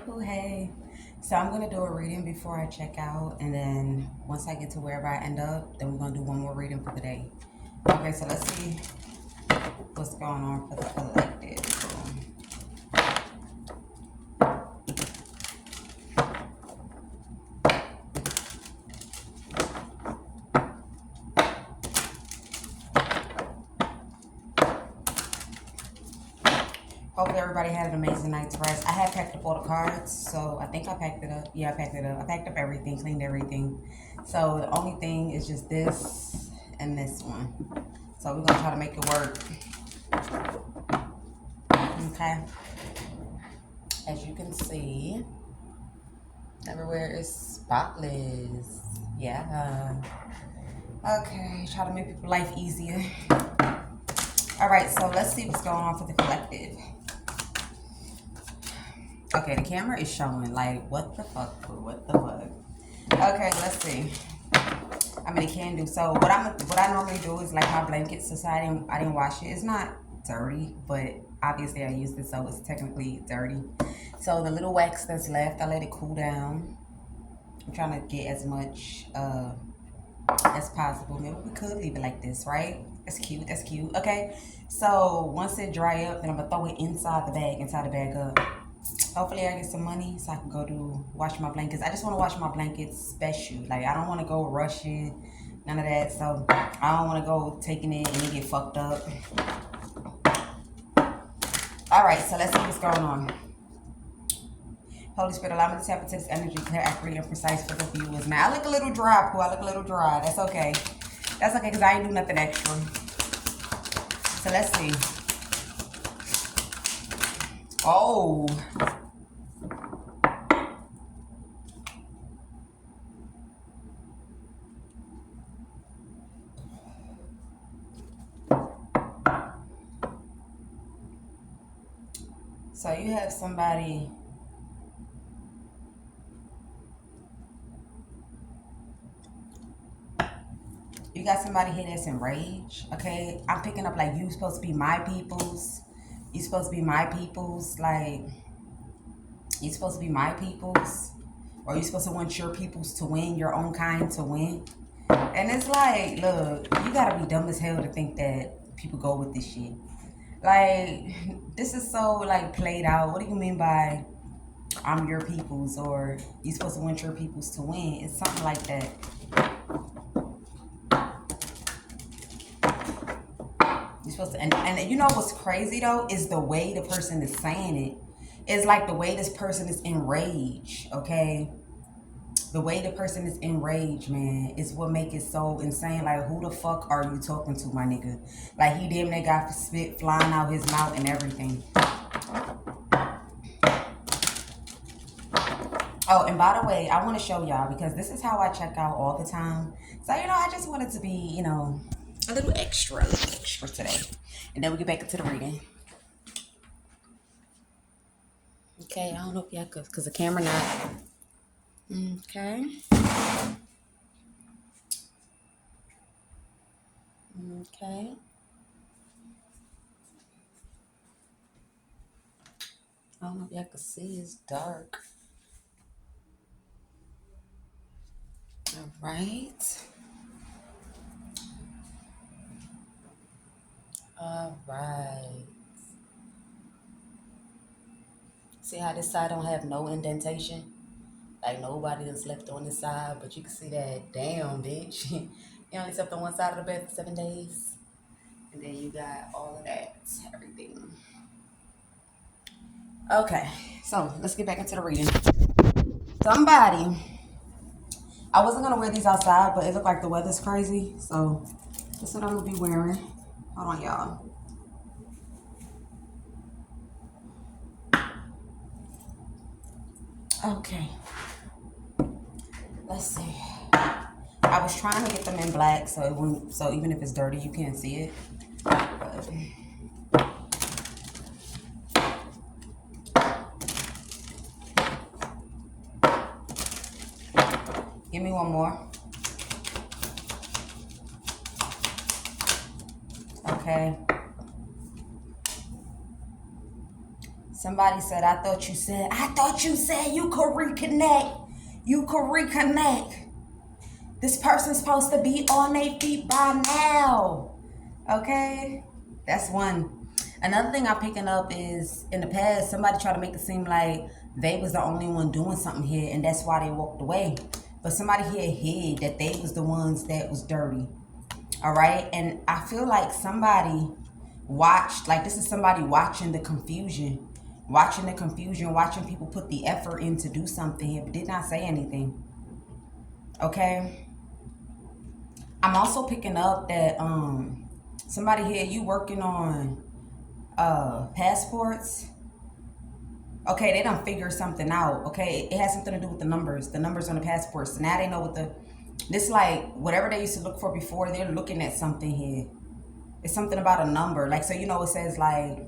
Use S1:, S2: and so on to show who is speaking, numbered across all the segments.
S1: people, hey. So I'm gonna do a reading before I check out, and then once I get to wherever I end up, then we're gonna do one more reading for the day. Okay, so let's see what's going on for the collective. Hopefully everybody had an amazing night's rest. I had packed up all the cards, so I think I packed it up. Yeah, I packed it up. I packed up everything, cleaned everything. So the only thing is just this and this one. So we're gonna try to make it work. Okay. As you can see, everywhere is spotless. Yeah. Okay, try to make people's life easier. All right, so let's see what's going on for the collective. Okay, the camera is showing, like, what the fuck, what the fuck. Okay, let's see. I mean, it can do. So what I normally do is like my blankets. So I didn't wash it. It's not dirty, but obviously I used it, so it's technically dirty. So the little wax that's left, I let it cool down. I'm trying to get as much as possible. Maybe we could leave it like this, right? That's cute. That's cute. Okay. So once it dry up, then I'm gonna throw it inside the bag up. Hopefully I get some money so I can go to wash my blankets. I just want to wash my blankets special. Like, I don't want to go rushing, none of that. So I don't want to go taking it and it get fucked up. All right, so let's see what's going on. Holy Spirit, allow me to tap into this energy, clear, accurate, and precise for the viewers. Man, I look a little dry, Pooh. I look a little dry. That's okay. That's okay, because I ain't do nothing extra. So let's see. Oh. So you have somebody. You got somebody here that's enraged, okay? I'm picking up like you supposed to be my peoples. You supposed to be my peoples. Like, you supposed to be my peoples. Or you supposed to want your peoples to win, your own kind to win. And it's like, look, you gotta be dumb as hell to think that people go with this shit. Like, this is so like played out. What do you mean by I'm your peoples, or you supposed to want your peoples to win? It's something like that. You're supposed to, and you know what's crazy though is the way the person is saying it. It's like the way this person is enraged, okay? The way the person is enraged, man, is what make it so insane. Like, who the fuck are you talking to, my nigga? Like, he damn near got spit flying out his mouth and everything. Oh, and by the way, I want to show y'all, because this is how I check out all the time. So, you know, I just wanted to be, you know, a little extra today. And then we get back into the reading. Okay, I don't know if y'all could, because the camera not. Okay. Okay. I don't know if y'all can see, it's dark. All right. All right. See how this side don't have no indentation? Like, nobody that's left on this side, but you can see that, damn, bitch. You only slept on one side of the bed for 7 days. And then you got all of that, everything. Okay, so let's get back into the reading. Somebody, I wasn't gonna wear these outside, but it looked like the weather's crazy, so this is what I'm gonna be wearing. Hold on, y'all. Okay, let's see. I was trying to get them in black, so it wouldn't, so even if it's dirty, you can't see it. But, give me one more. Okay. Somebody said, I thought you said you could reconnect. You could reconnect. This person's supposed to be on their feet by now. Okay? That's one. Another thing I'm picking up is, in the past, somebody tried to make it seem like they was the only one doing something here, and that's why they walked away. But somebody here hid that they was the ones that was dirty. All right? And I feel like somebody watched, like this is somebody watching the confusion. Watching people put the effort in to do something here, but did not say anything. Okay? I'm also picking up that somebody here, you working on passports. Okay, they done figure something out. Okay, it has something to do with the numbers on the passports. So now they know what this, like whatever they used to look for before, they're looking at something here. It's something about a number. Like, so you know, it says like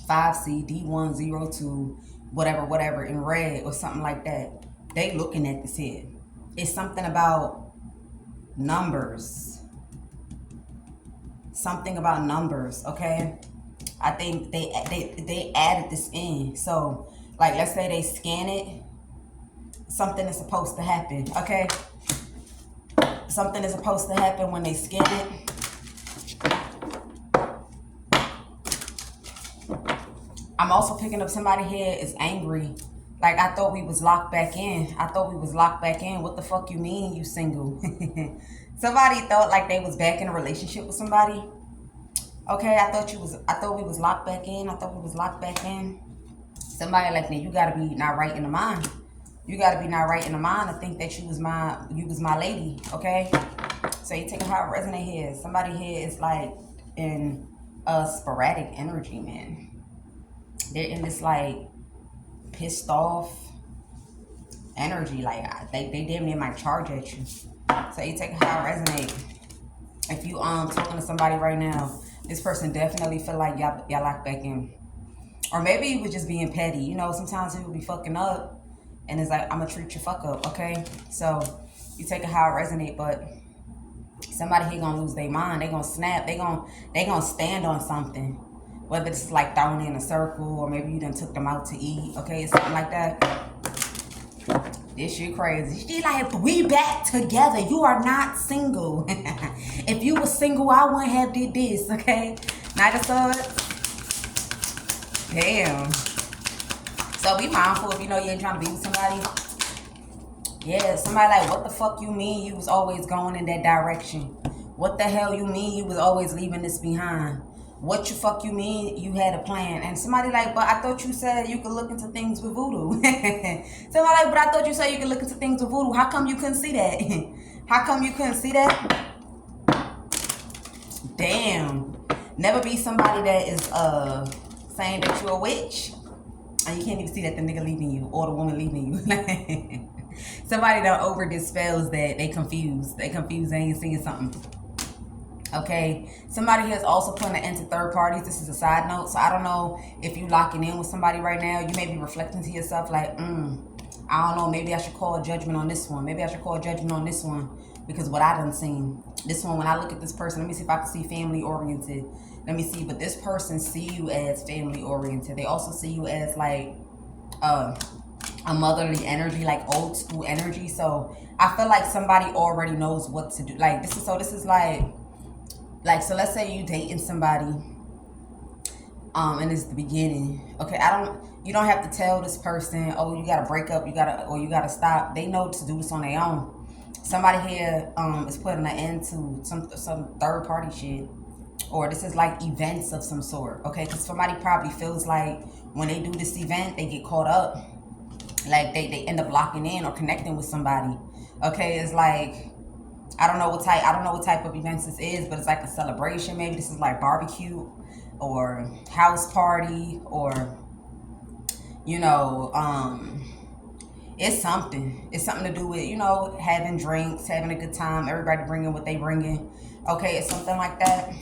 S1: 5C D102 whatever in red or something like that. They looking at this here. It's something about numbers. Something about numbers, okay? I think they added this in. So, like, let's say they scan it. Something is supposed to happen, okay? Something is supposed to happen when they scan it. I'm also picking up somebody here is angry. Like, I thought we was locked back in. What the fuck you mean you single? Somebody thought like they was back in a relationship with somebody. Okay, I thought we was locked back in. Somebody like me, you gotta be not right in the mind. To think that you was my lady, okay? So you take how it resonate here. Somebody here is like in a sporadic energy, man. They're in this like pissed off energy, like they damn near might charge at you. So you take how it resonate. If you talking to somebody right now, this person definitely feel like y'all locked back in. Or maybe you was just being petty. You know, sometimes people be fucking up and it's like, I'm gonna treat you fuck up, okay? So you take it how it resonate, but somebody here gonna lose their mind. They gonna snap. They gonna stand on something. Whether it's like throwing in a circle or maybe you done took them out to eat, okay? Something like that. This shit crazy. She like, we back together. You are not single. If you were single, I wouldn't have did this, okay? Knight of Swords. Damn. So be mindful if you know you ain't trying to be with somebody. Yeah, somebody like, what the fuck you mean you was always going in that direction? What the hell you mean you was always leaving this behind? What you mean you had a plan? And somebody like, but I thought you said you could look into things with voodoo. Somebody like, but I thought you said you could look into things with voodoo. How come you couldn't see that? How come you couldn't see that? Damn. Never be somebody that is saying that you're a witch. And you can't even see that the nigga leaving you or the woman leaving you. Somebody that over dispels that they confused. They ain't seeing something. Okay, somebody has also put an end to third parties. This is a side note. So I don't know if you locking in with somebody right now. You may be reflecting to yourself like, I don't know, maybe I should call a judgment on this one. Because what I done seen. This one, when I look at this person, let me see if I can see family oriented. Let me see, but this person see you as family oriented. They also see you as like a motherly energy, like old school energy. So I feel like somebody already knows what to do. Like this is like, so let's say you dating somebody, and it's the beginning. Okay, you don't have to tell this person, oh, you gotta break up, you gotta stop. They know to do this on their own. Somebody here is putting an end to some third party shit, or this is like events of some sort. Okay, because somebody probably feels like when they do this event, they get caught up, like they end up locking in or connecting with somebody. Okay, it's like, I don't know what type of events this is, but it's like a celebration. Maybe this is like barbecue or house party, or you know, it's something to do with, you know, having drinks, having a good time, everybody bringing what they bringing. Okay, it's something like that.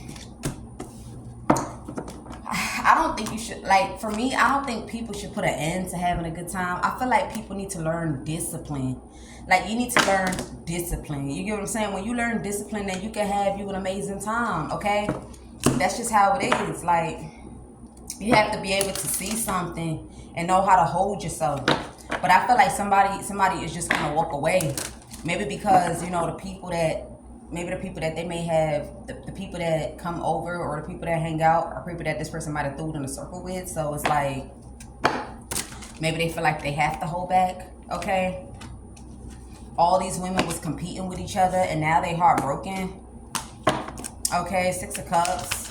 S1: I don't think you should, like, for me, I don't think people should put an end to having a good time. I feel like people need to learn discipline. Like, you need to learn discipline. You get what I'm saying? When you learn discipline, then you can have you an amazing time, okay? That's just how it is. Like, You have to be able to see something and know how to hold yourself. But I feel like somebody is just gonna walk away. Maybe because, you know, the people that they may have, the people that come over or the people that hang out are people that this person might have threw it in a circle with. So it's like, maybe they feel like they have to hold back, okay? All these women was competing with each other and now they heartbroken. Okay, 6 of Cups.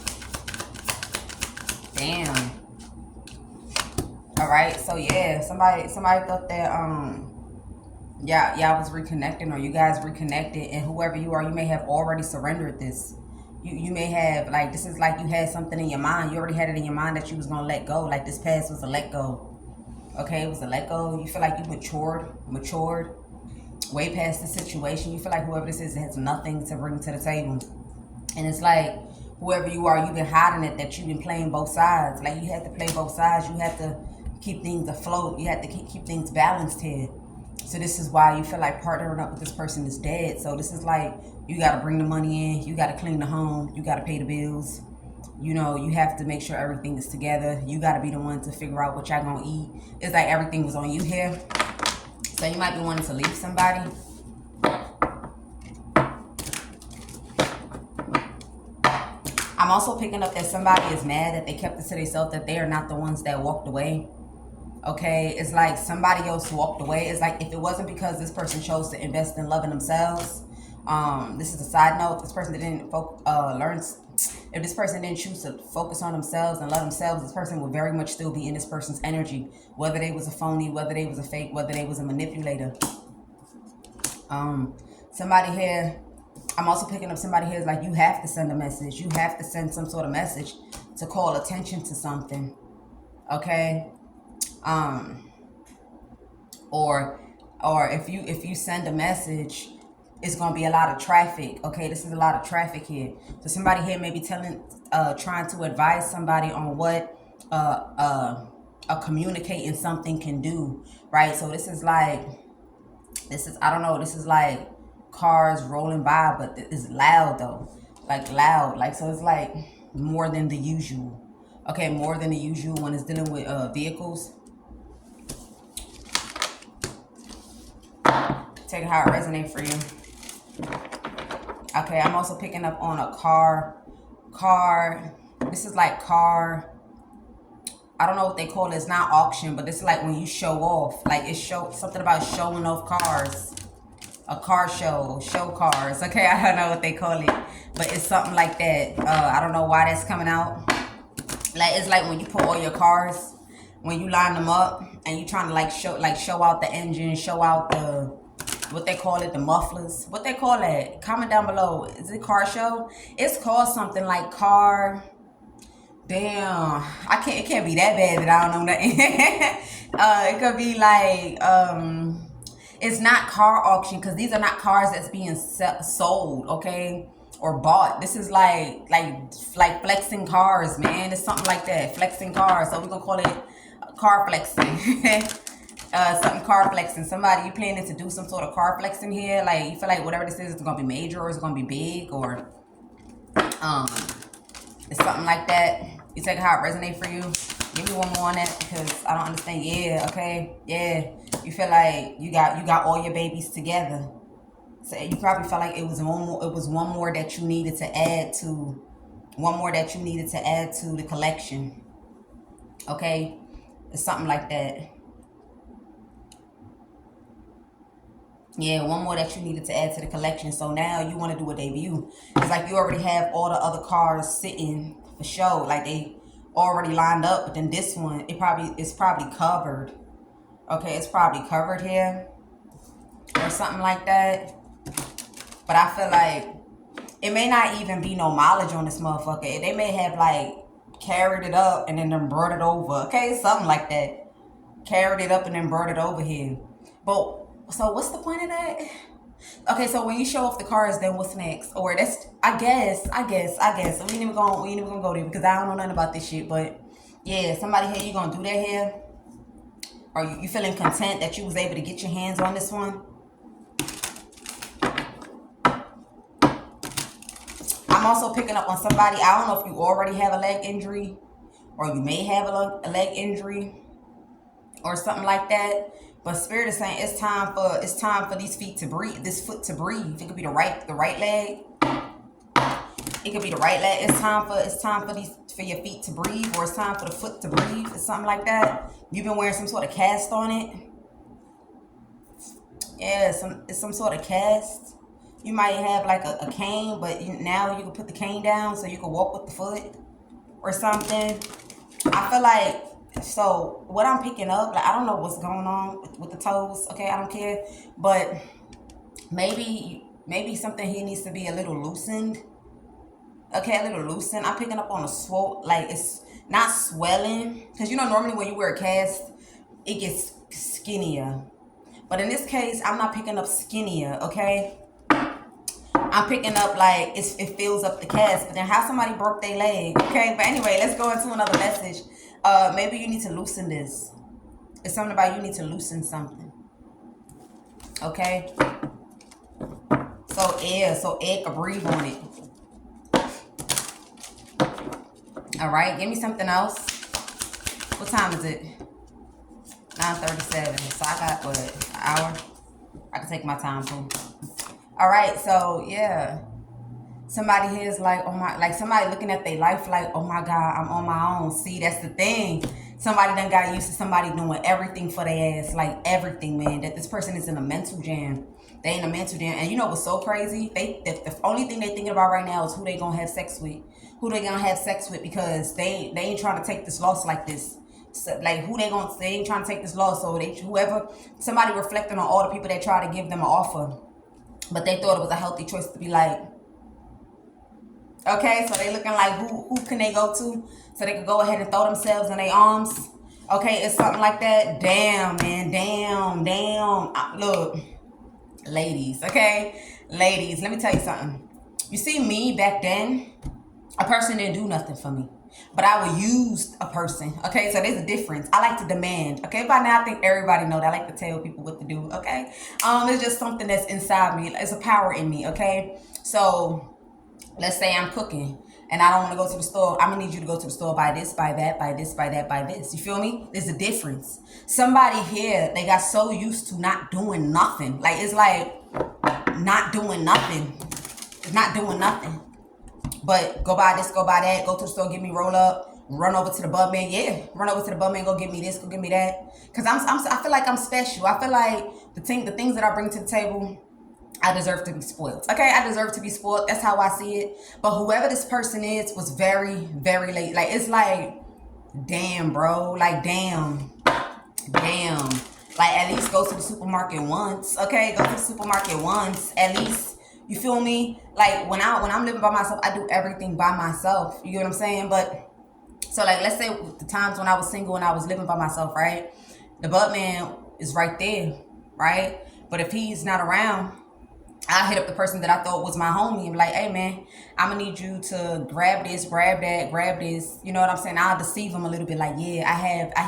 S1: Damn. All right, so yeah, somebody thought that y'all was reconnecting, or you guys reconnected, and whoever you are, you may have already surrendered this. You may have, like, this is like you had something in your mind. You already had it in your mind that you was gonna let go. Like this past was a let go. Okay, it was a let go. You feel like you matured way past the situation. You feel like whoever this is has nothing to bring to the table. And it's like, whoever you are, you've been hiding it, that you've been playing both sides. Like, you have to play both sides. You have to keep things afloat. You have to keep things balanced here. So this is why you feel like partnering up with this person is dead. So this is like, you got to bring the money in. You got to clean the home. You got to pay the bills. You know, you have to make sure everything is together. You got to be the one to figure out what y'all going to eat. It's like everything was on you here. So you might be wanting to leave somebody. I'm also picking up that somebody is mad that they kept it to themselves, that they are not the ones that walked away. Okay, it's like somebody else walked away. It's like, if it wasn't because this person chose to invest in loving themselves, this is a side note, this person didn't if this person didn't choose to focus on themselves and love themselves, this person would very much still be in this person's energy, whether they was a phony, whether they was a fake, whether they was a manipulator. Somebody here, I'm also picking up somebody here is like, you have to send a message. You have to send some sort of message to call attention to something. Okay? Or if you send a message, it's gonna be a lot of traffic. Okay, this is a lot of traffic here. So somebody here may be trying to advise somebody on what communicating something can do, right? So this is like cars rolling by, but it's loud though, like loud, like, so it's like more than the usual. Okay, more than the usual when it's dealing with vehicles. Take how it resonates for you. Okay, I'm also picking up on a car. This is like car. I don't know what they call it. It's not auction, but this is like when you show off. Like, it's something about showing off cars. A car show cars. Okay, I don't know what they call it, but it's something like that. I don't know why that's coming out. Like, it's like when you put all your cars, when you line them up and you trying to show out the engine, show out the, what they call it, the mufflers. What they call it? Comment down below. Is it car show? It's called something like car. Damn, it can't be that bad that I don't know nothing. It could be like, it's not car auction, because these are not cars that's being sold, okay, or bought. This is like flexing cars, man. It's something like that, flexing cars. So we're gonna call it car flexing. Something car flexing. Somebody, you planning to do some sort of car flexing here? Like, you feel like whatever this is gonna be major, or it's gonna be big, or it's something like that. You take how it resonates for you. Give me one more on that, because I don't understand. Yeah, okay, yeah. You feel like you got all your babies together. So you probably felt like it was one more that you needed to add to the collection. Okay, it's something like that. Yeah, one more that you needed to add to the collection. So now you want to do a debut. It's like you already have all the other cars sitting for show, like they already lined up. But then this one, it's probably covered. Okay, it's probably covered here or something like that. But I feel like it may not even be no mileage on this motherfucker. They may have like carried it up and then brought it over. Okay, something like that. Carried it up and then brought it over here. But so what's the point of that? Okay, so when you show off the cars, then what's next? Or that's, I guess. So we ain't even gonna go there, because I don't know nothing about this shit. But yeah, somebody here, you gonna do that here? Are you feeling content that you was able to get your hands on this one? I'm also picking up on somebody, I don't know if you already have a leg injury, or you may have a leg injury or something like that. But Spirit is saying it's time for these feet to breathe, this foot to breathe. It could be the right leg. It could be the right leg. It's time for your feet to breathe, or it's time for the foot to breathe, or something like that. You've been wearing some sort of cast on it. Yeah, it's some sort of cast. You might have like a cane, but now you can put the cane down so you can walk with the foot or something. I feel like, so what I'm picking up, like I don't know what's going on with the toes, okay? I don't care, but maybe something here needs to be a little loosened. Okay, a little loosened. I'm picking up on a swole, like it's not swelling, because normally when you wear a cast, it gets skinnier. But in this case, I'm not picking up skinnier, okay? I'm picking up like it fills up the cast. But then how somebody broke their leg, okay? But anyway, let's go into another message. Maybe you need to loosen this. It's something about you need to loosen something, okay? So air can breathe on it. All right, give me something else. What time is it? 9:37. So I got what, an hour? I can take my time too. All right, so yeah, somebody here is like, oh my, like somebody looking at their life like, oh my God, I'm on my own. See, that's the thing. Somebody done got used to somebody doing everything for their ass, like everything, man. That this person is in a mental jam. They in a mental jam, and you know what's so crazy? The only thing they thinking about right now is who they gonna have sex with. Who they gonna have sex with, because they ain't trying to take this loss like this. So, like they ain't trying to take this loss. So somebody reflecting on all the people that try to give them an offer, but they thought it was a healthy choice to be like, okay, so they looking like who can they go to so they can go ahead and throw themselves in their arms. Okay, it's something like that. Damn, man, damn. Look, ladies, okay, ladies, let me tell you something. You see, me back then, a person didn't do nothing for me, but I would use a person. Okay, so there's a difference. I like to demand. Okay, by now I think everybody know that I like to tell people what to do. Okay, it's just something that's inside me. It's a power in me. Okay, so let's say I'm cooking and I don't want to go to the store. I'm gonna need you to go to the store, buy this, buy that, buy this, buy that, buy this. You feel me? There's a difference. Somebody here, they got so used to not doing nothing. Like it's like not doing nothing. It's not doing nothing. But go buy this, go buy that, go to the store, give me roll up, run over to the bub man. Yeah, run over to the bub man, go give me this, go give me that. Cause I feel like I'm special. I feel like the things that I bring to the table, I deserve to be spoiled. Okay, I deserve to be spoiled. That's how I see it. But whoever this person is was very, very late. Like it's like, damn, bro. Like damn. Like at least go to the supermarket once. Okay, go to the supermarket once at least. You feel me? Like when I'm living by myself, I do everything by myself. You get what I'm saying? But so like let's say the times when I was single and I was living by myself, right? The bud man is right there, right? But if he's not around, I hit up the person that I thought was my homie and be like, hey man, I'm gonna need you to grab this, grab that, grab this. You know what I'm saying? I'll deceive him a little bit, like, yeah, I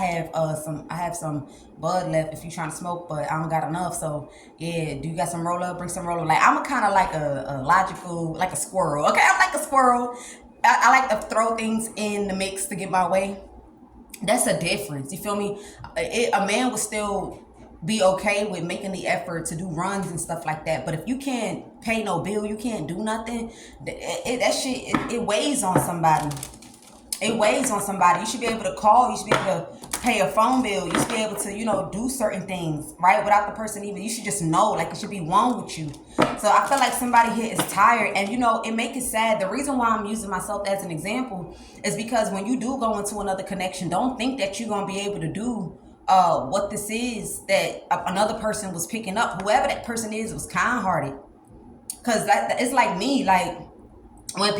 S1: have some bud left if you're trying to smoke, but I don't got enough. So yeah, do you got some roll up? Bring some roll up. Like I'm a kind of like a logical, like a squirrel. Okay, I'm like a squirrel. I like to throw things in the mix to get my way. That's a difference. You feel me? A man would still be okay with making the effort to do runs and stuff like that. But if you can't pay no bill, you can't do nothing, that shit, it weighs on somebody. It weighs on somebody. You should be able to call. You should be able to pay a phone bill. You should be able to, do certain things, right? Without the person even, you should just know, like it should be one with you. So I feel like somebody here is tired, and it make it sad. The reason why I'm using myself as an example is because when you do go into another connection, don't think that you're going to be able to do what this is that another person was picking up. Whoever that person is was kind-hearted. Because it's like me, like when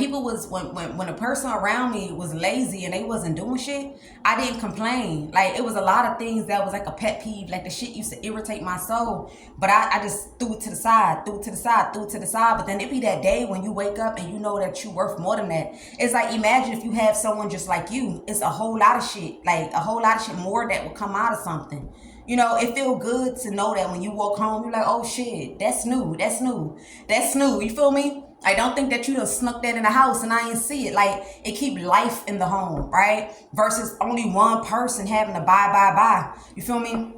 S1: a person around me was lazy and they wasn't doing shit, I didn't complain. Like it was a lot of things that was like a pet peeve. Like the shit used to irritate my soul, but I just threw it to the side. But then it be that day when you wake up and you know that you worth more than that. It's like, imagine if you have someone just like you. It's a whole lot of shit, like a whole lot of shit more that will come out of something. It feel good to know that when you walk home, you're like, oh shit, that's new. You feel me? I don't think that you done snuck that in the house and I ain't see it. Like, it keep life in the home, right? Versus only one person having to buy. You feel me?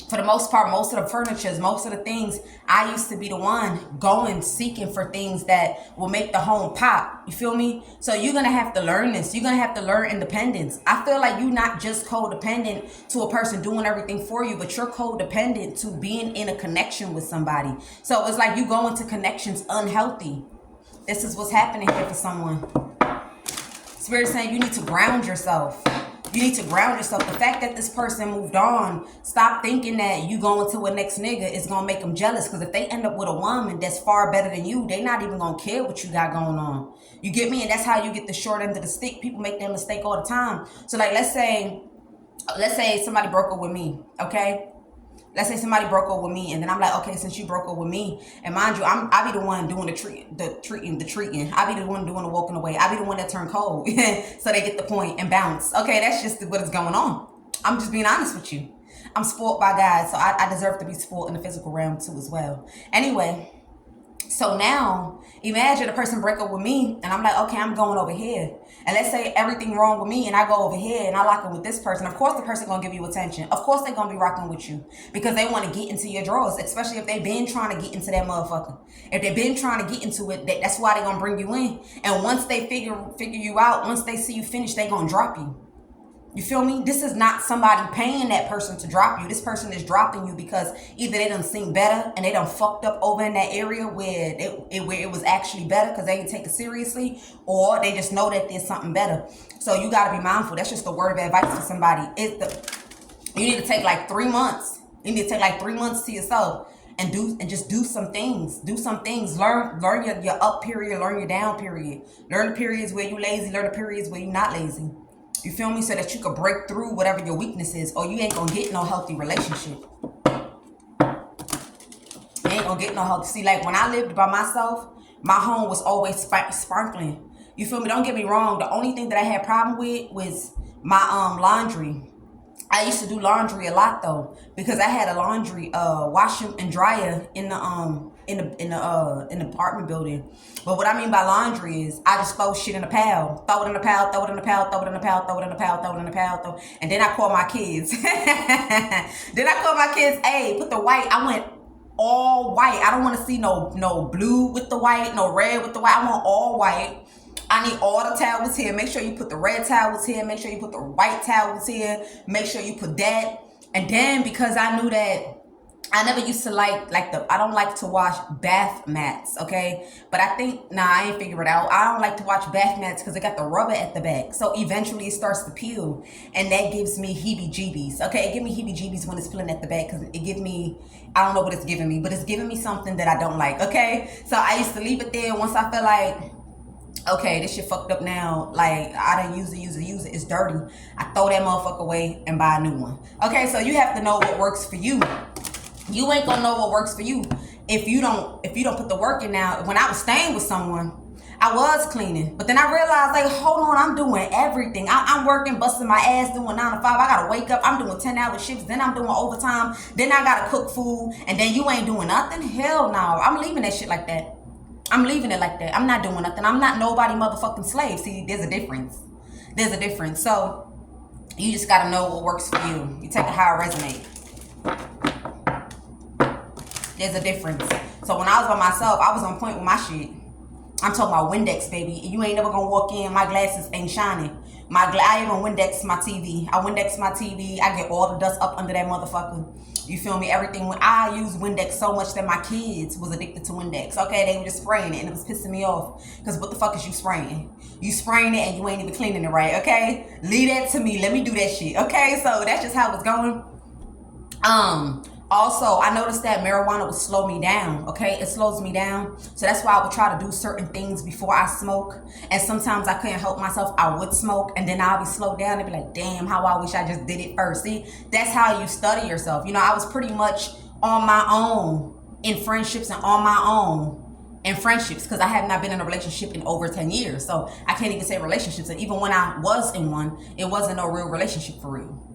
S1: For the most part, most of the furnitures, most of the things, I used to be the one going, seeking for things that will make the home pop. You feel me? So you're going to have to learn this. You're going to have to learn independence. I feel like you're not just codependent to a person doing everything for you, but you're codependent to being in a connection with somebody. So it's like you go into connections unhealthy. This is what's happening here for someone. Spirit is saying you need to ground yourself. You need to ground yourself. The fact that this person moved on, stop thinking that you going to a next nigga is going to make them jealous. Because if they end up with a woman that's far better than you, they not even going to care what you got going on. You get me? And that's how you get the short end of the stick. People make that mistake all the time. So like, let's say somebody broke up with me, okay? Let's say somebody broke up with me, and then I'm like, okay, since you broke up with me, and mind you, I be the one doing the treating. I be the one doing the walking away. I be the one that turn cold, so they get the point and bounce. Okay, that's just what is going on. I'm just being honest with you. I'm spoiled by God, so I deserve to be spoiled in the physical realm too as well. Anyway, so now imagine a person break up with me, and I'm like, okay, I'm going over here. And let's say everything wrong with me, and I go over here and I lock in with this person. Of course, the person gonna give you attention. Of course, they're gonna be rocking with you because they want to get into your drawers, especially if they've been trying to get into that motherfucker. If they've been trying to get into it, that's why they're gonna bring you in. And once they figure you out, once they see you finish, they gonna drop you. You feel me? This is not somebody paying that person to drop you. This person is dropping you because either they done seen better and they done fucked up over in that area where it was actually better because they didn't take it seriously, or they just know that there's something better. So you got to be mindful. That's just a word of advice for somebody. You need to take like 3 months. You need to take like 3 months to yourself and just do some things. Do some things. Learn your up period, learn your down period. Learn the periods where you lazy, learn the periods where you not lazy. You feel me? So that you could break through whatever your weakness is, or you ain't gonna get no healthy relationship. You ain't gonna get no healthy. See, like when I lived by myself, my home was always sparkling. You feel me? Don't get me wrong. The only thing that I had problem with was my laundry. I used to do laundry a lot though, because I had a laundry washer and dryer in the apartment building. But what I mean by laundry is I just throw shit in a pile, throw it in a pile, throw it in a pile, throw it in a pile, throw it in a pile, throw it in a pile, and then I call my kids. Hey, put the white. I went all white. I don't want to see no blue with the white, no red with the white. I want all white. I need all the towels here. Make sure you put the red towels here. Make sure you put the white towels here. Make sure you put that. And then because I knew that I never used to I don't like to wash bath mats, okay? But I think, I ain't figure it out. I don't like to wash bath mats because it got the rubber at the back. So eventually it starts to peel. And that gives me heebie-jeebies, okay? It gives me heebie-jeebies when it's peeling at the back because it gives me, I don't know what it's giving me, but it's giving me something that I don't like, okay? So I used to leave it there. Once I feel like, okay, this shit fucked up now. Like, I done use it. It's dirty. I throw that motherfucker away and buy a new one. Okay, so you have to know what works for you. You ain't gonna know what works for you if you don't put the work in. Now, when I was staying with someone, I was cleaning, but then I realized, like, hold on, I'm doing everything. I'm working, busting my ass, doing 9 to 5. I gotta wake up. I'm doing 10-hour shifts. Then I'm doing overtime. Then I gotta cook food, and then you ain't doing nothing. Hell no, I'm leaving that shit like that. I'm leaving it like that. I'm not doing nothing. I'm not nobody motherfucking slave. See, there's a difference. So you just gotta know what works for you. You take it how it resonates. There's a difference. So when I was by myself, I was on point with my shit. I'm talking about Windex, baby. You ain't never gonna walk in. My glasses ain't shining. I even Windex my TV. I get all the dust up under that motherfucker. You feel me? Everything. When I use Windex so much that my kids was addicted to Windex. Okay, they were just spraying it and it was pissing me off. Because what the fuck is you spraying? You spraying it and you ain't even cleaning it right, okay? Leave that to me. Let me do that shit, okay? So that's just how it's going. Also, I noticed that marijuana would slow me down, okay? It slows me down. So that's why I would try to do certain things before I smoke. And sometimes I couldn't help myself. I would smoke and then I'll be slowed down and be like, damn, how I wish I just did it first. See, that's how you study yourself. You know, I was pretty much on my own in friendships and on my own in friendships because I have not been in a relationship in over 10 years. So I can't even say relationships. And even when I was in one, it wasn't no real relationship for real.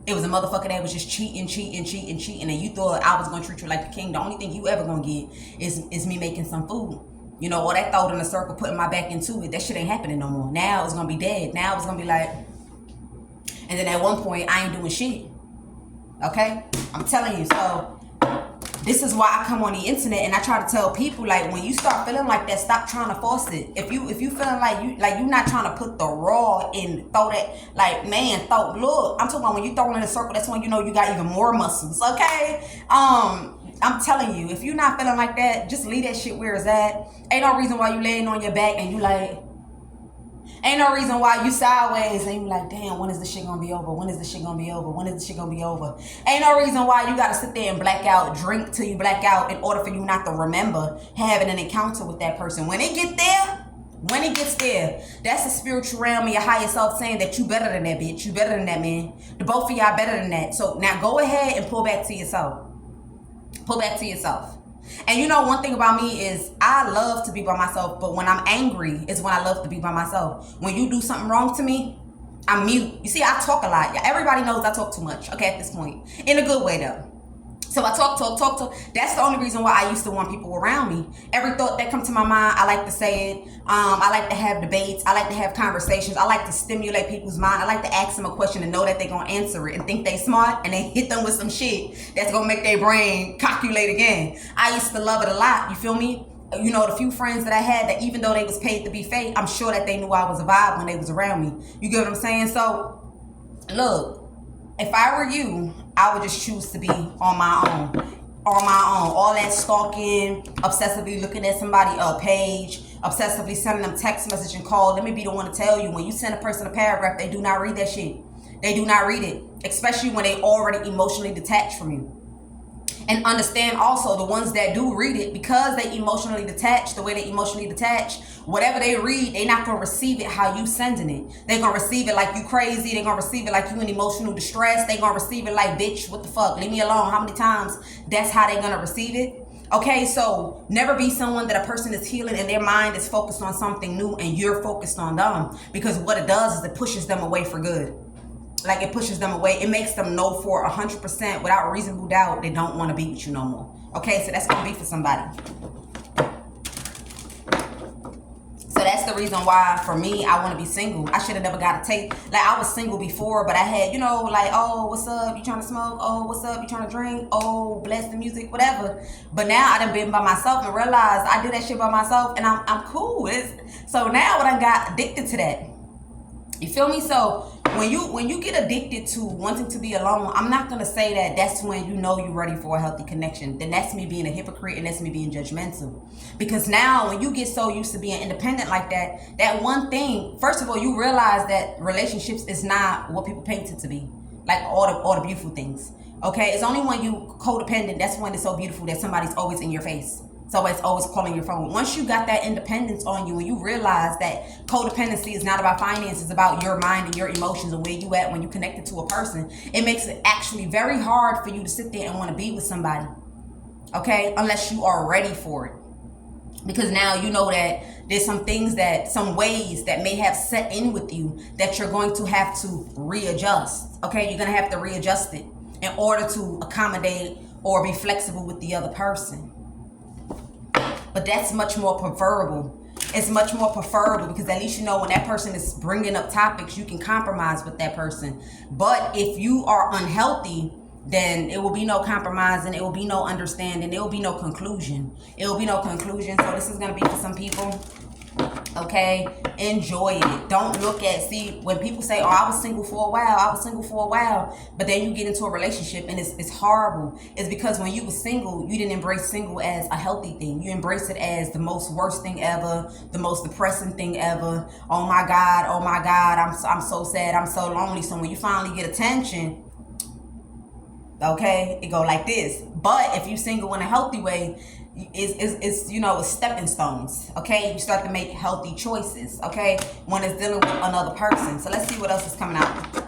S1: It was a motherfucker that was just cheating, and you thought I was gonna treat you like the king. The only thing you ever gonna get is me making some food. You know, or that thought in a circle, putting my back into it. That shit ain't happening no more. Now it's gonna be dead. Now it's gonna be like, and then at one point I ain't doing shit. Okay? I'm telling you. So this is why I come on the internet and I try to tell people, like, when you start feeling like that, stop trying to force it. If you feeling like you're not trying to put the raw in, throw that, like, man, look, I'm talking about when you throw it in a circle, that's when you know you got even more muscles. Okay? I'm telling you, if you're not feeling like that, just leave that shit where it's at. Ain't no reason why you laying on your back and you like, ain't no reason why you sideways and you like, damn, when is this shit gonna be over? When is this shit gonna be over? When is this shit gonna be over? Ain't no reason why you gotta sit there and black out, drink till you black out in order for you not to remember having an encounter with that person. When it gets there, that's the spiritual realm of your higher self saying that you better than that bitch. You better than that man. The both of y'all better than that. So now go ahead and pull back to yourself. Pull back to yourself. And you know, one thing about me is I love to be by myself, but when I'm angry is when I love to be by myself. When you do something wrong to me, I'm mute. You see, I talk a lot. Everybody knows I talk too much, okay, at this point. In a good way, though. So I talk. That's the only reason why I used to want people around me. Every thought that comes to my mind, I like to say it. I like to have debates. I like to have conversations. I like to stimulate people's mind. I like to ask them a question and know that they're going to answer it and think they smart, and then hit them with some shit that's going to make their brain calculate again. I used to love it a lot. You feel me? You know, the few friends that I had that even though they was paid to be fake, I'm sure that they knew I was a vibe when they was around me. You get what I'm saying? So, look. If I were you, I would just choose to be on my own. On my own. All that stalking, obsessively looking at somebody's page, obsessively sending them text message and call. Let me be the one to tell you, when you send a person a paragraph, they do not read that shit. They do not read it. Especially when they already emotionally detached from you. And understand also the ones that do read it, because they emotionally detached, the way they emotionally detach, whatever they read, they're not going to receive it how you sending it. They're going to receive it like you crazy. They're going to receive it like you in emotional distress. They're going to receive it like, bitch, what the fuck? Leave me alone. How many times? That's how they're going to receive it. Okay, so never be someone that a person is healing and their mind is focused on something new and you're focused on them. Because what it does is it pushes them away for good. Like, it pushes them away. It makes them know for 100% without reasonable doubt they don't want to be with you no more. Okay, so that's going to be for somebody. So that's the reason why, for me, I want to be single. I should have never got a taste. Like, I was single before, but I had, you know, like, oh, what's up? You trying to smoke? Oh, what's up? You trying to drink? Oh, bless the music, whatever. But now I done been by myself and realized I do that shit by myself and I'm cool. So now I done got addicted to that. You feel me? So when you get addicted to wanting to be alone, I'm not going to say that that's when you know you're ready for a healthy connection. Then that's me being a hypocrite and that's me being judgmental. Because now when you get so used to being independent like that, that one thing, first of all, you realize that relationships is not what people paint it to be. Like all the beautiful things. Okay? It's only when you codependent, that's when it's so beautiful that somebody's always in your face. So it's always calling your phone. Once you got that independence on you and you realize that codependency is not about finance, it's about your mind and your emotions and where you at when you connected to a person, it makes it actually very hard for you to sit there and want to be with somebody. Okay? Unless you are ready for it. Because now you know that there's some ways that may have set in with you that you're going to have to readjust. Okay? You're going to have to readjust it in order to accommodate or be flexible with the other person. But that's much more preferable. It's much more preferable because at least you know when that person is bringing up topics, you can compromise with that person. But if you are unhealthy, then it will be no compromising. It will be no understanding. It will be no conclusion. It will be no conclusion. So this is going to be for some people. Okay, enjoy it. Don't look at, see, when people say, oh, I was single for a while, but then you get into a relationship and it's horrible. It's because when you were single, you didn't embrace single as a healthy thing. You embrace it as the most worst thing ever, the most depressing thing ever. Oh my God, I'm so sad, I'm so lonely. So when you finally get attention, okay, it go like this. But if you single in a healthy way, it's you know, it's stepping stones. Okay, you start to make healthy choices. Okay, when it's dealing with another person. So let's see what else is coming out.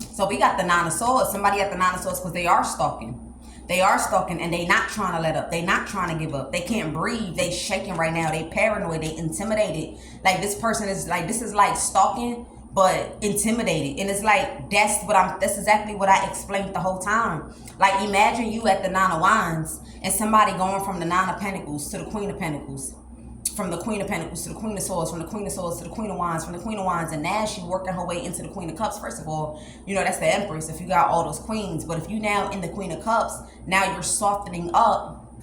S1: So we got the Nine of Swords. Somebody at the Nine of Swords because they are stalking. They are stalking and they not trying to let up. They not trying to give up. They can't breathe. They shaking right now. They paranoid. They intimidated. Like this person is like, this is like stalking but intimidated. And it's like, that's exactly what I explained the whole time. Like, imagine you at the Nine of Wands and somebody going from the Nine of Pentacles to the Queen of Pentacles, from the Queen of Pentacles to the Queen of Swords, from the Queen of Swords to the Queen of Wands, from the Queen of Wands, and now she's working her way into the Queen of Cups. First of all, you know, that's the Empress if you got all those queens. But if you now in the Queen of Cups, now you're softening up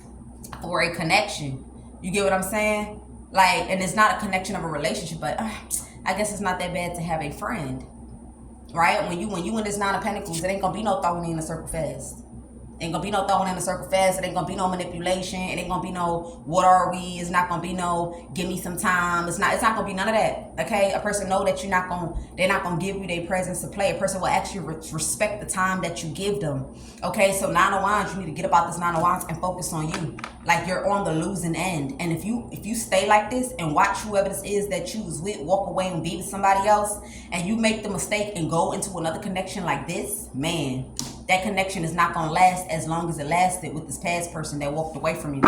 S1: for a connection. You get what I'm saying? Like, and it's not a connection of a relationship, but I guess it's not that bad to have a friend, right? When you in this Nine of Pentacles, it ain't gonna be no throwing in a circle fast. Ain't gonna be no throwing in a circle fast. It ain't gonna be no manipulation. It ain't gonna be no what are we. It's not gonna be no give me some time. It's not gonna be none of that. Okay, a person know that they're not gonna give you their presence to play. A person will actually respect the time that you give them. Okay, so Nine of Wands, you need to get about this Nine of Wands and focus on you. Like, you're on the losing end. And if you stay like this and watch whoever this is that you was with walk away and be with somebody else, and you make the mistake and go into another connection like this, man, that connection is not going to last as long as it lasted with this past person that walked away from you.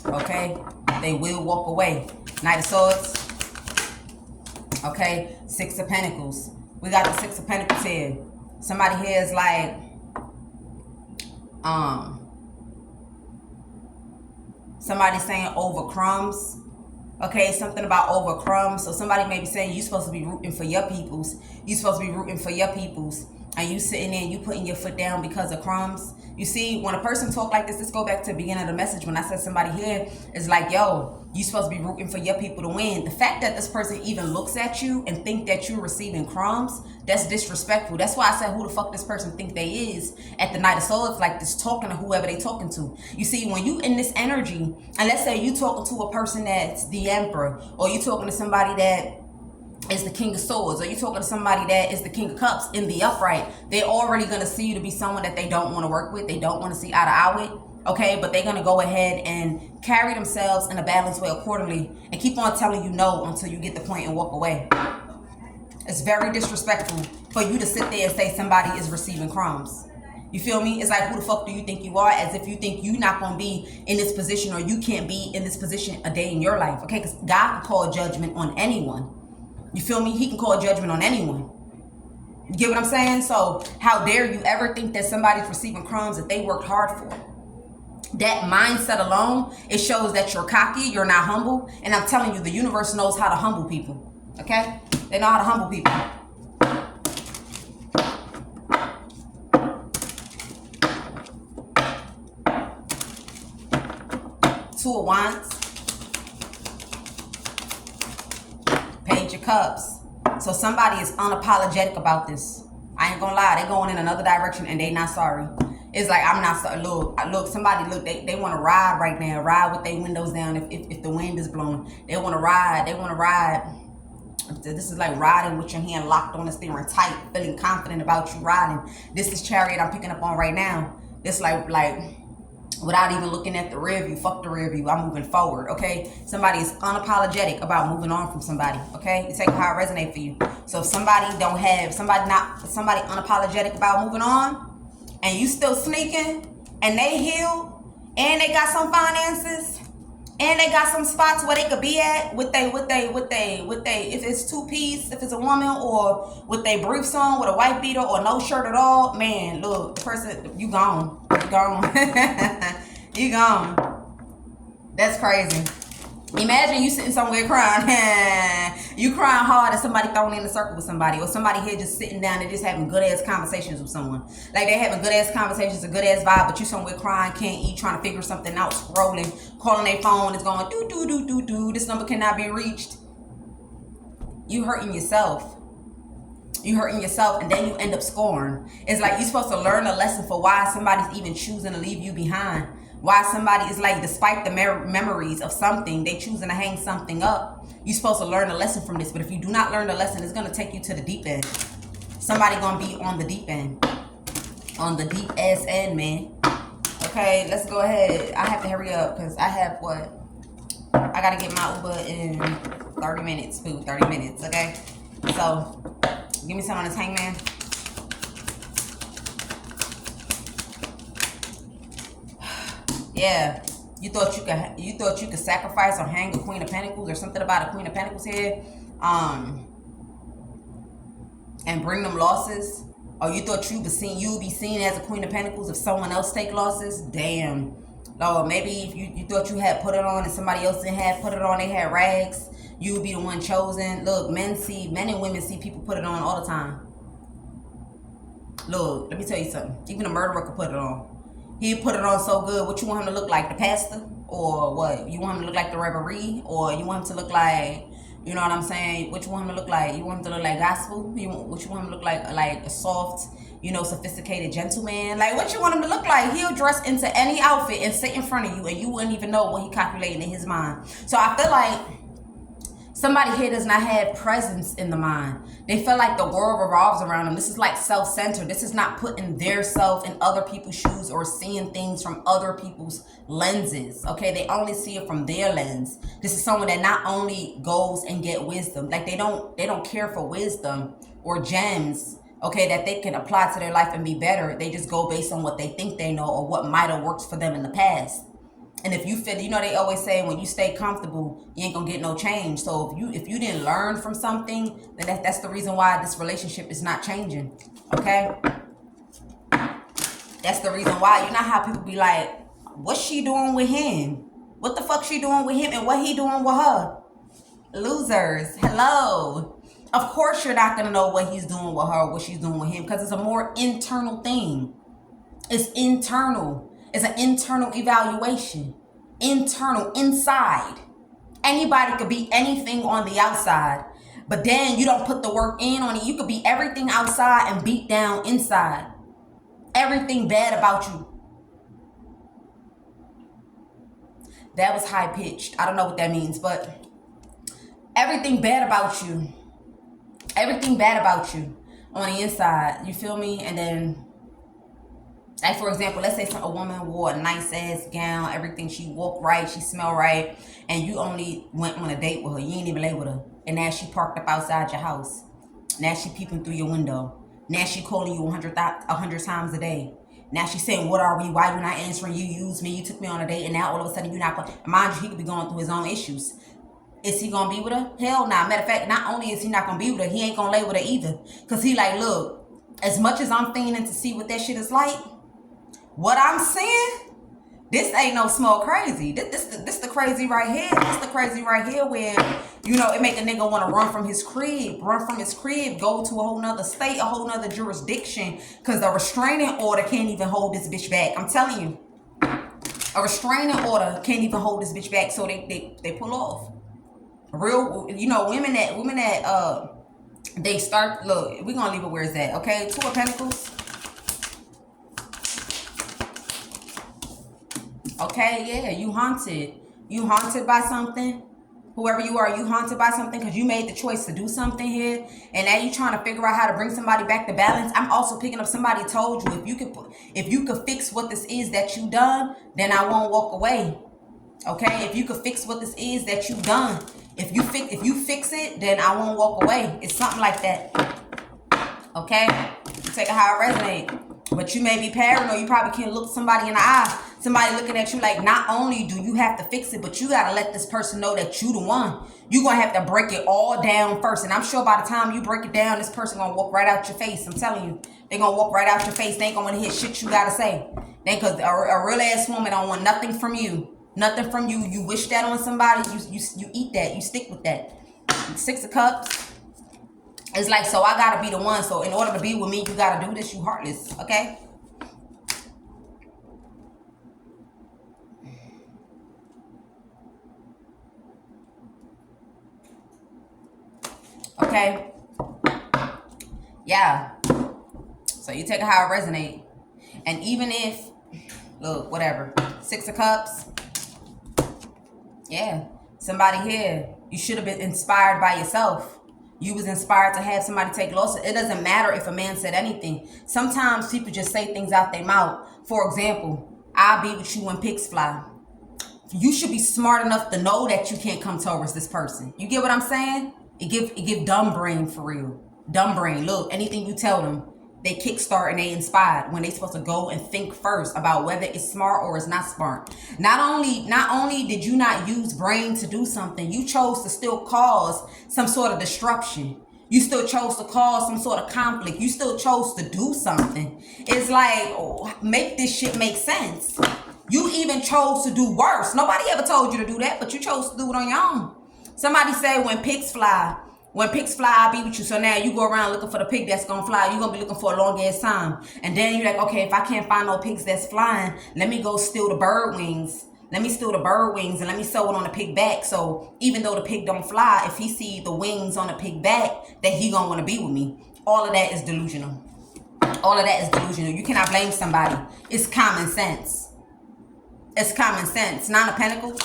S1: Okay? They will walk away. Knight of Swords. Okay? Six of Pentacles. We got the Six of Pentacles here. Somebody here is like, somebody saying over crumbs. Okay, something about over crumbs. So somebody may be saying you're supposed to be rooting for your peoples. You're supposed to be rooting for your peoples. And you sitting there and you putting your foot down because of crumbs. You see, when a person talk like this, let's go back to the beginning of the message. When I said somebody here is like, yo, you supposed to be rooting for your people to win. The fact that this person even looks at you and think that you're receiving crumbs, that's disrespectful. That's why I said, who the fuck this person think they is at the Knight of Swords, like this, talking to whoever they talking to. You see, when you in this energy, and let's say you talking to a person that's the Emperor, or you talking to somebody that is the King of Swords, or you talking to somebody that is the King of Cups in the upright, they're already going to see you to be someone that they don't want to work with, they don't want to see eye to eye with. Okay, but they're going to go ahead and carry themselves in a balanced way accordingly and keep on telling you no until you get the point and walk away. It's very disrespectful for you to sit there and say somebody is receiving crumbs. You feel me? It's like, who the fuck do you think you are? As if you think you're not going to be in this position, or you can't be in this position a day in your life. Okay, because God can call judgment on anyone. You feel me? He can call judgment on anyone. You get what I'm saying? So how dare you ever think that somebody's receiving crumbs that they worked hard for? That mindset alone, it shows that you're cocky, you're not humble. And I'm telling you, the universe knows how to humble people. Okay? They know how to humble people. Two of Wands. Page of Cups. So somebody is unapologetic about this. I ain't gonna lie, they going in another direction and they not sorry. It's like, I'm not sorry. Look, somebody, look, they want to ride right now. Ride with their windows down if the wind is blowing. They want to ride. They want to ride. This is like riding with your hand locked on the steering tight, feeling confident about you riding. This is Chariot I'm picking up on right now. This like without even looking at the rear view, fuck the rear view, I'm moving forward, okay? Somebody is unapologetic about moving on from somebody, okay? You take how it resonates for you. So if somebody unapologetic about moving on, and you still sneaking, and they heal, and they got some finances, and they got some spots where they could be at with they, if it's two-piece, if it's a woman, or with they briefs on, with a white beater, or no shirt at all, man, look, the person, you gone. You gone. You gone. That's crazy. Imagine you sitting somewhere crying. You crying hard and somebody throwing in a circle with somebody, or somebody here just sitting down and just having good ass conversations with someone. Like they having good ass conversations, a good ass vibe, but you somewhere crying, can't eat, trying to figure something out, scrolling, calling their phone, it's going do. This number cannot be reached. You hurting yourself. You hurting yourself, and then you end up scoring. It's like you're supposed to learn a lesson for why somebody's even choosing to leave you behind. Why somebody is like, despite the memories of something, they choosing to hang something up. You're supposed to learn a lesson from this. But if you do not learn the lesson, it's going to take you to the deep end. Somebody going to be on the deep end. On the deep ass end, man. Okay, let's go ahead. I have to hurry up because I have what? I got to get my Uber in 30 minutes. 30 minutes, okay? So, give me some on this hangman. Yeah, you thought you could sacrifice or hang a Queen of Pentacles or something about a Queen of Pentacles here. um, and bring them losses, or you thought you would be seen as a Queen of Pentacles if someone else take losses? Damn. Or maybe if you thought you had put it on and somebody else didn't have put it on, they had rags, you would be the one chosen. Look, men and women see people put it on all the time. Look, let me tell you something. Even a murderer could put it on. He'd put it on so good. What you want him to look like? The pastor? Or what? You want him to look like the reverend? Or you want him to look like, you know what I'm saying? What you want him to look like? You want him to look like gospel? What you want him to look like a soft, sophisticated gentleman? Like, what you want him to look like? He'll dress into any outfit and sit in front of you, and you wouldn't even know what he calculating in his mind. So I feel like somebody here does not have presence in the mind. They feel like the world revolves around them. This is like self-centered. This is not putting their self in other people's shoes or seeing things from other people's lenses. Okay, they only see it from their lens. This is someone that not only goes and get wisdom, like they don't care for wisdom or gems, okay, that they can apply to their life and be better. They just go based on what they think they know or what might have worked for them in the past. And if you fit, they always say when you stay comfortable, you ain't gonna get no change. So if you didn't learn from something, then that's the reason why this relationship is not changing. Okay? That's the reason why. You know how people be like, what's she doing with him? What the fuck she doing with him and what he doing with her? Losers. Hello. Of course you're not gonna know what he's doing with her or what she's doing with him, because it's a more internal thing. It's internal. It's an internal evaluation. Internal, inside. Anybody could be anything on the outside, but then you don't put the work in on it. You could be everything outside and beat down inside. Everything bad about you. That was high pitched. I don't know what that means, but everything bad about you. Everything bad about you on the inside. You feel me? And then, like, for example, let's say a woman wore a nice ass gown, everything, she walked right, she smelled right, and you only went on a date with her. You ain't even lay with her. And now she parked up outside your house. Now she peeping through your window. Now she calling you 100 times a day. Now she saying, what are we? Why you not answering? You used me. You took me on a date, and now all of a sudden you're not going. Mind you, he could be going through his own issues. Is he going to be with her? Hell nah. Matter of fact, not only is he not going to be with her, he ain't going to lay with her either. Because he like, look, as much as I'm fiending to see what that shit is like, what I'm saying, this ain't no small crazy. This the crazy right here. This the crazy right here where, it make a nigga want to run from his crib, go to a whole nother state, a whole nother jurisdiction, because the restraining order can't even hold this bitch back. I'm telling you, a restraining order can't even hold this bitch back, so they pull off. Real, women that they start, look, we're gonna leave it where it's at, okay? Two of Pentacles. Okay, yeah, you haunted. You haunted by something. Whoever you are, you haunted by something because you made the choice to do something here. And now you trying to figure out how to bring somebody back to balance. I'm also picking up somebody told you, if you could fix what this is that you done, then I won't walk away. Okay? If you could fix what this is that you done, if you fix it, then I won't walk away. It's something like that. Okay? You take it how it resonates. But you may be paranoid. You probably can't look somebody in the eye. Somebody looking at you like, not only do you have to fix it, but you got to let this person know that you the one. You're going to have to break it all down first. And I'm sure by the time you break it down, this person going to walk right out your face. I'm telling you. They're going to walk right out your face. They ain't going to hear shit you got to say. Because a real ass woman don't want nothing from you. Nothing from you. You wish that on somebody. You eat that. You stick with that. 6 of Cups. It's like, so I gotta be the one. So in order to be with me, you gotta do this. You heartless, okay? Okay. Yeah. So you take it how it resonate. And even if, look, whatever. 6 of Cups. Yeah. Somebody here, you should have been inspired by yourself. You was inspired to have somebody take losses. It doesn't matter if a man said anything. Sometimes people just say things out their mouth. For example, I'll be with you when pigs fly. You should be smart enough to know that you can't come towards this person. You get what I'm saying? It give dumb brain for real. Dumb brain. Look, anything you tell them, They kickstart and they inspired when they supposed to go and think first about whether it's smart or it's not smart. Not only did you not use brain to do something, you chose to still cause some sort of disruption. You still chose to cause some sort of conflict. You still chose to do something. It's like, oh, make this shit make sense. You even chose to do worse. Nobody ever told you to do that, but you chose to do it on your own. Somebody say when pigs fly, I'll be with you. So now you go around looking for the pig that's gonna fly. You're gonna be looking for a long ass time. And then you're like, okay, if I can't find no pigs that's flying, let me go steal the bird wings. Let me steal the bird wings and let me sew it on the pig back. So even though the pig don't fly, if he see the wings on the pig back, then he gonna wanna be with me. All of that is delusional. All of that is delusional. You cannot blame somebody. It's common sense. It's common sense. Nine of Pentacles.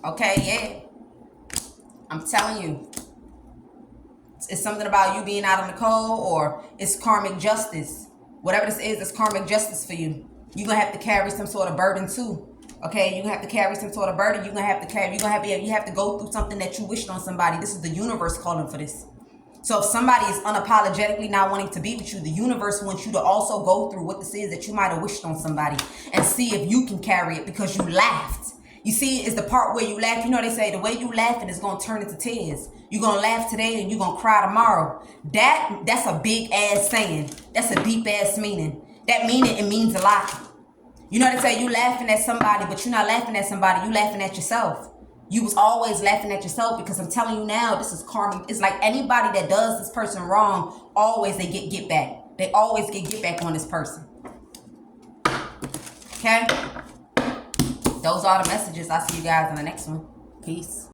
S1: Okay, yeah. I'm telling you. It's something about you being out in the cold, or it's karmic justice. Whatever this is, it's karmic justice for you. You're going to have to carry some sort of burden too. Okay, you're going to have to carry some sort of burden. You're going to have to carry, you have to go through something that you wished on somebody. This is the universe calling for this. So if somebody is unapologetically not wanting to be with you, the universe wants you to also go through what this is that you might have wished on somebody and see if you can carry it because you laughed. You see, it's the part where you laugh. You know, they say the way you laughing is going to turn into tears. You're going to laugh today and you're going to cry tomorrow. That's a big ass saying. That's a deep ass meaning. That meaning, it means a lot. You know, they say you laughing at somebody, but you're not laughing at somebody. You laughing at yourself. You was always laughing at yourself, because I'm telling you now, this is karma. It's like anybody that does this person wrong, always they get back. They always get back on this person. Okay? Those are the messages. I'll see you guys in the next one. Peace.